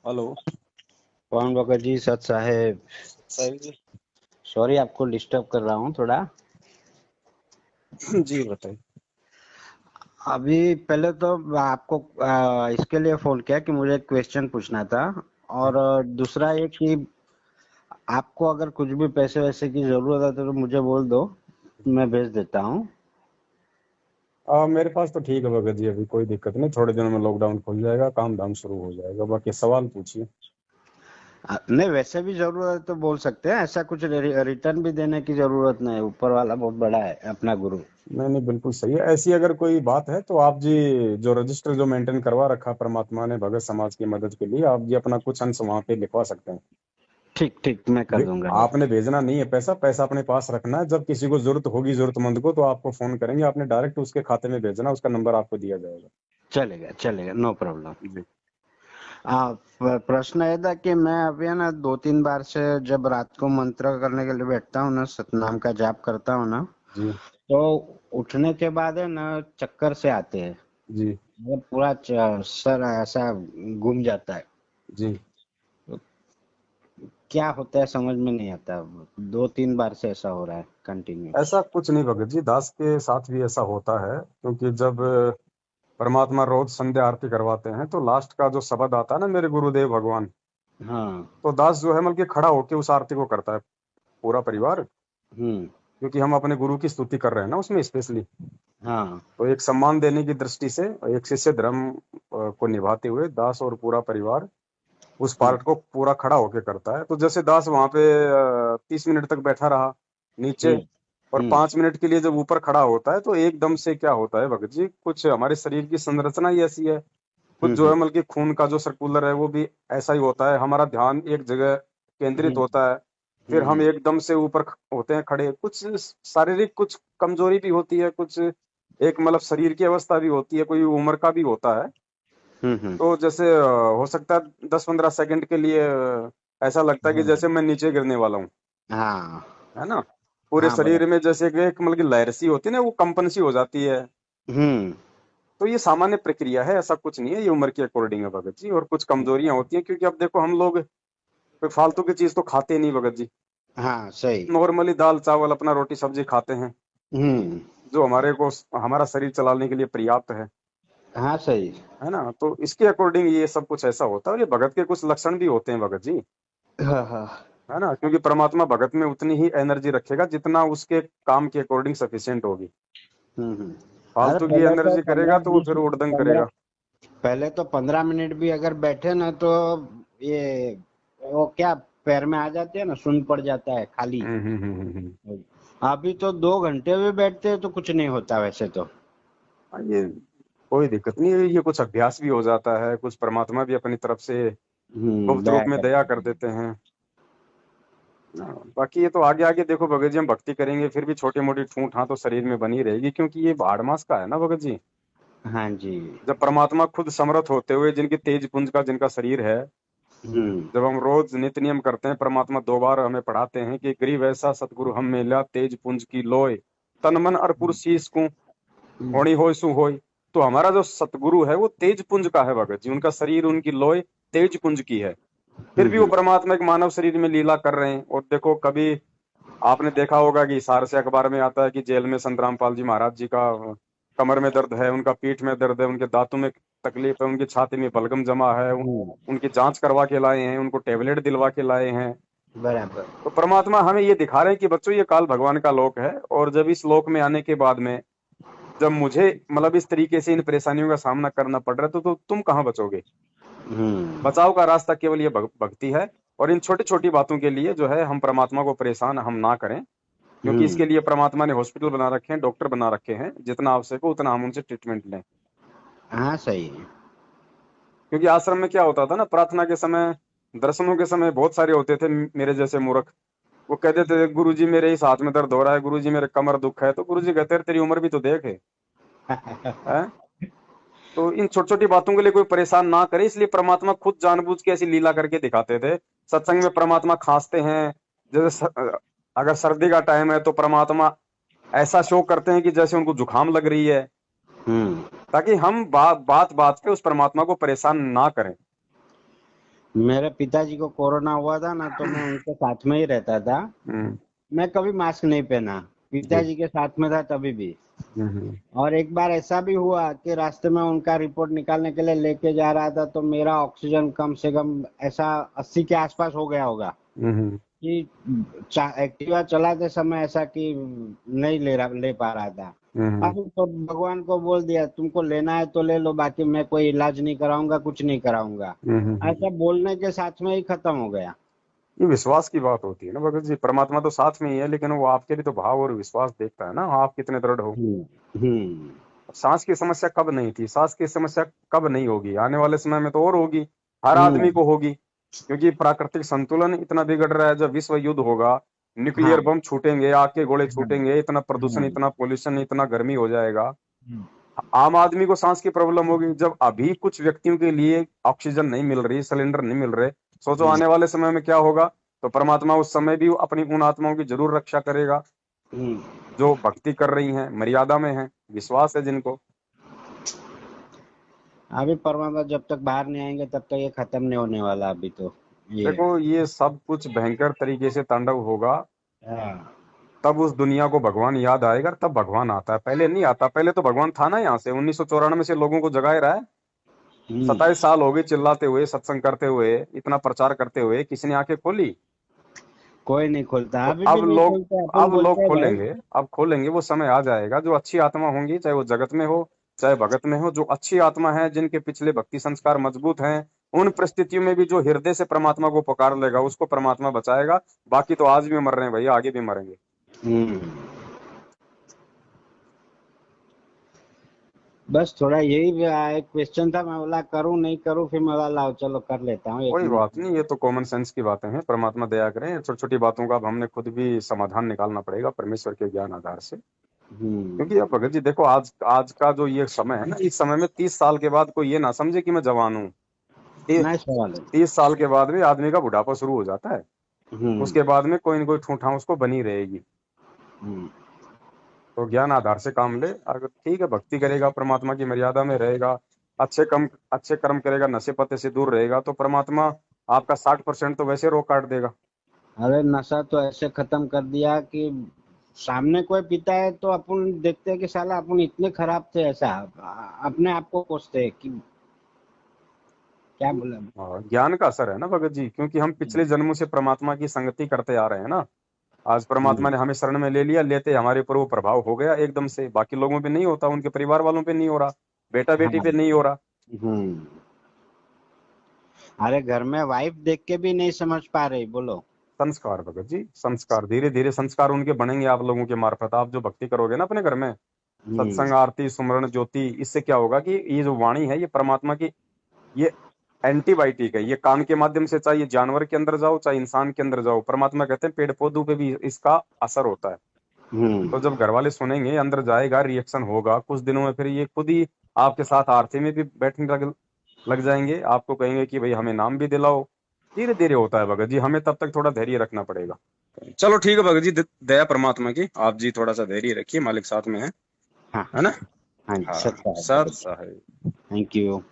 Hello. कौन भगत जी? सत साहेब। साहिल जी। Sorry, आपको डिस्टर्ब कर रहा हूँ थोड़ा। जी बताइए। अभी पहले तो आपको इसके लिए फोन किया कि मुझे एक क्वेश्चन पूछना था। और दूसरा ये कि आपको अगर कुछ भी पैसे वैसे की जरूरत है तो मुझे बोल दो, मैं भेज देता हूँ। मेरे पास तो ठीक है भगत जी, अभी कोई दिक्कत नहीं। थोड़े दिनों में लॉकडाउन खुल जाएगा, काम धाम शुरू हो जाएगा। बाकी सवाल पूछिए। नहीं, वैसे भी जरूरत है तो बोल सकते हैं। ऐसा कुछ रिटर्न भी देने की जरूरत नहीं है। ऊपर वाला बहुत बड़ा है, अपना गुरु। नहीं नहीं, बिल्कुल सही है। ऐसी अगर कोई बात है तो आप जी जो रजिस्टर जो मेंटेन करवा रखा परमात्मा ने भगत समाज की मदद के लिए, आप जी अपना कुछ अंश वहां पे लिखवा सकते हैं। ठीक ठीक, मैं कर दूंगा वो। आपने भेजना नहीं है पैसा, पैसा अपने पास रखना है। जब किसी को जरूरत होगी जरूरतमंद को तो आपको फोन करेंगे, आपने डायरेक्ट उसके खाते में भेजना, उसका नंबर आपको दिया जाएगा। चलेगा चलेगा, नो प्रॉब्लम। जी प्रश्न ये था कि मैं अभी है ना 2-3 बार से जब रात को मंत्र करने के लिए बैठता हूँ ना, सतनाम का जाप करता हूँ ना, जी तो उठने के बाद है ना चक्कर से आते हैं। जी मतलब पूरा सर ऐसा घूम जाता है। जी। तो क्या होता है समझ में नहीं आता। 2-3 बार से ऐसा हो रहा है कंटिन्यू। ऐसा कुछ नहीं भगत जी, दास के साथ भी ऐसा होता है। क्योंकि जब परमात्मा रोज संध्या आरती करवाते हैं तो लास्ट का जो शब्द आता है ना, मेरे गुरुदेव भगवान, हाँ। तो दास जो है मतलब कि खड़ा होके उस आरती को करता है, पूरा परिवार। हम्म। क्योंकि हम अपने गुरु की स्तुति कर रहे हैं ना उसमें स्पेशली। हाँ। तो एक सम्मान देने की दृष्टि से एक शिष्य धर्म को निभाते हुए दास और पूरा परिवार उस हम्म। पार्ट को पूरा खड़ा होके करता है। तो जैसे दास वहां पे 30 मिनट तक बैठा रहा नीचे, हम्म। और हम्म। 5 मिनट के लिए जब ऊपर खड़ा होता है तो एकदम से क्या होता है भगत जी, कुछ हमारे शरीर की संरचना ही ऐसी है। कुछ जो है हम्म। मतलब कि खून का जो सर्कुलर है वो भी ऐसा ही होता है। हमारा ध्यान एक जगह केंद्रित हम्म। होता है। फिर हम हम्म। एकदम से ऊपर होते हैं खड़े। कुछ शारीरिक कुछ कमजोरी भी होती है, कुछ एक मतलब शरीर की अवस्था भी होती है, कोई उम्र का भी होता है। हम्म। तो जैसे हो सकता है 10-15 सेकंड के लिए ऐसा लगता है कि हाँ। जैसे मैं नीचे गिरने वाला हूँ, हाँ। है ना। पूरे हाँ, बड़ा। शरीर में जैसे कि एक मतलब कि लहर सी होती है ना, वो कंपन सी हो जाती है। हम्म। तो ये सामान्य प्रक्रिया है, ऐसा कुछ नहीं है, ये उम्र के अकॉर्डिंग है भगत जी। और कुछ कमजोरियां होती हैं, क्योंकि अब देखो हम लोग कोई फालतू की चीज तो खाते नहीं भगत जी। हाँ, सही। नॉर्मली दाल चावल अपना रोटी सब्जी खाते हैं, हम्म। जो हमारे को हमारा शरीर चलाने के लिए पर्याप्त हाँ, सही। है ना। तो इसके अकॉर्डिंग ये सब कुछ ऐसा होता है। और ये भगत के कुछ लक्षण भी होते हैं भगत जी, हाँ हाँ। है ना। क्योंकि परमात्मा भगत में उतनी ही एनर्जी रखेगा जितना उसके काम के अकॉर्डिंग सफिशिएंट होगी। हम्म। अरे फालतू की पहले तो एनर्जी पंद्रह करेगा तो वो बीस फिर उड़दंग पंद्रह करेगा। पहले तो 15 मिनट भी अगर बैठे ना तो ये वो क्या, पैर में आ जाते हैं ना, सुन पड़ जाता है खाली। अभी तो 2 घंटे भी बैठते हैं तो कुछ नहीं होता वैसे तो। ये कोई दिक्कत नहीं है, ये कुछ अभ्यास भी हो जाता है, कुछ परमात्मा भी अपनी तरफ से गुप्त दया रूप में दया करते कर हैं। देते हैं। बाकी ये तो आगे आगे देखो भगत जी, हम भक्ति करेंगे फिर भी छोटी मोटी ठूठ हाँ तो शरीर में बनी रहेगी, क्योंकि ये भाड़ मास का है ना भगत जी। हाँ जी। जब परमात्मा खुद समर्थ होते हुए जिनकी तेज पुंज का जिनका शरीर है, हम्म। जब हम रोज नित्य नियम करते हैं, परमात्मा 2 बार हमें पढ़ाते हैं कि गरीब ऐसा सतगुरु हम मिला तेज पुंज की लोय, तन मन अरपुर शीस को होनी होय सु होय। तो हमारा जो सतगुरु है वो तेज पुंज का है भगत जी, उनका शरीर उनकी लोय तेज पुंज की है। फिर भी वो हम्म। परमात्मा एक मानव शरीर में लीला कर रहे हैं। और देखो कभी आपने देखा होगा कि सार से अखबार में आता है कि जेल में संत रामपाल जी महाराज जी का कमर में दर्द है, उनका पीठ में दर्द है, उनके दांतों में तकलीफ है, उनकी छाती में बलगम जमा है, हम्म। उनकी जांच करवा के लाए हैं, उनको टेबलेट दिलवा के लाए हैं। बराबर। तो परमात्मा हमें ये दिखा रहे हैं कि बच्चों ये काल भगवान का लोक है। और जब इस लोक में आने के बाद में जब मुझे मतलब इस तरीके से इन परेशानियों का सामना करना पड़ रहा है तो तुम कहाँ बचोगे। हम्म। बचाव का रास्ता केवल ये भक्ति है। और इन छोटी छोटी बातों के लिए जो है हम परमात्मा को परेशान हम ना करें, क्योंकि हम्म। इसके लिए परमात्मा ने हॉस्पिटल बना रखे हैं, डॉक्टर बना रखे हैं, जितना आवश्यक हो उतना हम उनसे ट्रीटमेंट लें। हाँ, सही है। क्योंकि आश्रम में क्या होता था ना, प्रार्थना के समय दर्शनों के समय बहुत सारे होते थे मेरे जैसे मूर्ख। वो कहते थे गुरु जी मेरे इस हाथ में दर्द हो रहा है, गुरु जी मेरे कमर दुख है। तो गुरु जी कहते हैं तेरी उम्र भी तो देख है। तो इन छोटी छोटी बातों के लिए कोई परेशान ना करे, इसलिए परमात्मा खुद जानबूझ के ऐसी लीला करके दिखाते थे। सत्संग में परमात्मा खांसते हैं। जैसे अगर सर्दी का टाइम है तो परमात्मा ऐसा शो करते हैं कि जैसे उनको जुकाम लग रही है, हम्म। ताकि हम बात बात पे उस परमात्मा को परेशान ना करें। मेरे पिताजी को कोरोना हुआ था ना, तो मैं उनके साथ में ही रहता था। हम्म। मैं कभी मास्क नहीं पहना, जी। पिताजी के साथ में था तभी भी। हम्म। और एक बार ऐसा भी हुआ कि रास्ते में उनका रिपोर्ट निकालने के लिए लेके जा रहा था, तो मेरा ऑक्सीजन कम से कम ऐसा 80 के आसपास हो गया होगा हम्म। कि एक्टिवा चलाते समय ऐसा कि नहीं ले पा रहा था। हम्म। अभी तो भगवान को बोल दिया, तुमको लेना है तो ले लो, बाकी मैं कोई इलाज नहीं कराऊंगा, कुछ नहीं कराऊंगा। ऐसा बोलने के साथ में ही खत्म हो गया। ये विश्वास की बात होती है ना भगत जी, परमात्मा तो साथ में ही है, लेकिन वो आपके भी तो भाव और विश्वास देखता है ना, आप कितने दृढ़ हो। हम्म। हम्म। सांस की समस्या कब नहीं थी, सांस की समस्या कब नहीं होगी, आने वाले समय में तो और होगी, हर आदमी हम्म। को होगी। क्योंकि प्राकृतिक संतुलन इतना बिगड़ रहा है, जब विश्व युद्ध होगा, न्यूक्लियर हाँ। बम छूटेंगे, आग के गोले हाँ। छूटेंगे, इतना प्रदूषण, हाँ। इतना पोल्यूशन, इतना गर्मी हो जाएगा, हम्म। आम आदमी को सांस की प्रॉब्लम होगी। जब अभी कुछ व्यक्तियों के लिए ऑक्सीजन नहीं मिल रही, सिलेंडर नहीं मिल रहे, सोचो हम्म। आने वाले समय में क्या होगा। तो परमात्मा उस समय भी अपनी उन आत्माओं की जरूर रक्षा करेगा हम्म। जो भक्ति कर रही हैं, मर्यादा में हैं, विश्वास है जिनको। अभी परमात्मा जब तक बाहर नहीं आएंगे तब तक ये खत्म नहीं होने वाला अभी तो ये। देखो ये सब कुछ भयंकर तरीके से तांडव होगा, हाँ। तब उस दुनिया को भगवान याद आएगा, तब भगवान आता है, पहले नहीं आता। पहले तो भगवान था ना, यहाँ से 1994 से लोगों को जगाए रहा है। हम्म। 27 साल हो गए चिल्लाते हुए, सत्संग करते हुए, इतना प्रचार करते हुए, किसी ने आंखें खोली? कोई नहीं खोलता, तो अभी भी अब नहीं लोग, खोलते, अपन अब लोग बोलते हैं भाई। खोलेंगे, अब खोलेंगे। वो समय आ जाएगा, जो अच्छी आत्मा होंगी, चाहे वो जगत में हो चाहे भगत में हो, जो अच्छी आत्मा है, जिनके पिछले भक्ति संस्कार मजबूत हैं, उन परिस्थितियों में भी जो हृदय से परमात्मा को पुकार लेगा, उसको परमात्मा बचाएगा। बाकी तो आज भी मर रहे हैं भैया, आगे भी मरेंगे। हम्म। बस थोड़ा यही एक क्वेश्चन था, मैं बोला करूं नहीं करूं, फिर मैं बोला लाओ चलो कर लेता हूँ, एक कोई मिनट बात नहीं, ये तो कॉमन सेंस की बातें हैं, परमात्मा दया करें। छोटी छोटी बातों का अब हमने खुद भी समाधान निकालना पड़ेगा परमेश्वर के ज्ञान आधार से। हम्म। क्योंकि अब भगत जी देखो, आज आज का जो ये समय है ना, इस समय में 30 साल के बाद कोई ये ना समझे कि मैं जवान हूँ। नाइस सवाल है। 30 साल के बाद भी आदमी का बुढ़ापा शुरू हो जाता है। हम्म। उसके बाद में कोई ना कोई ठूठा उसको बनी रहेगी। हम्म। तो ज्ञान आधार से काम ले, अगर ठीक है, भक्ति करेगा, परमात्मा की मर्यादा में रहेगा, अच्छे कर्म करेगा, नशे पत्ते से दूर रहेगा, तो परमात्मा आपका 60% तो वैसे रोक काट देगा। अरे नशा तो ऐसे खत्म कर दिया कि सामने कोई पीता है तो अपन देखते हैं कि साला अपन इतने खराब थे, ऐसा अपने आप को कोसते हैं कि क्या बोला। ज्ञान का असर है ना भगत जी, क्योंकि हम पिछले जन्मों से परमात्मा की संगति करते आ रहे हैं ना। आज परमात्मा हम्म। ने हमें शरण में ले लिया, लेते हमारे ऊपर वो प्रभाव हो गया एकदम से। बाकी लोगों पे नहीं होता, उनके परिवार वालों पे नहीं हो रहा, बेटा बेटी हाँ। पे नहीं हो रहा। हम्म। अरे घर में वाइफ देख के भी नहीं समझ पा रही, बोलो। संस्कार भगत जी, संस्कार, धीरे धीरे संस्कार उनके बनेंगे आप लोगों के मार्फत। आप जो भक्ति करोगे ना अपने घर में, हम्म। सत्संग, आरती, सुमरण, ज्योति, इससे क्या होगा कि ये जो वाणी है, ये परमात्मा की, ये एंटीबायोटिक है। ये कान के माध्यम से, चाहे ये जानवर के अंदर जाओ चाहे इंसान के अंदर जाओ, परमात्मा कहते हैं पेड़ पौधों पे भी इसका असर होता है। हम्म। तो जब घर वाले सुनेंगे, अंदर जाएगा, रिएक्शन होगा कुछ दिनों में, फिर ये खुद ही आपके साथ आरती में भी बैठने लग जाएंगे, आपको कहेंगे कि भाई हमें नाम भी दिलाओ। धीरे धीरे होता है भगत जी, हमें तब तक थोड़ा धैर्य रखना पड़ेगा। चलो ठीक है भगत जी, दया परमात्मा की, आप जी थोड़ा सा धैर्य रखिए, मालिक साथ में हाँ। है ना। हाँ जी, हाँ सत्ता है सर भगत। साहब। Thank you.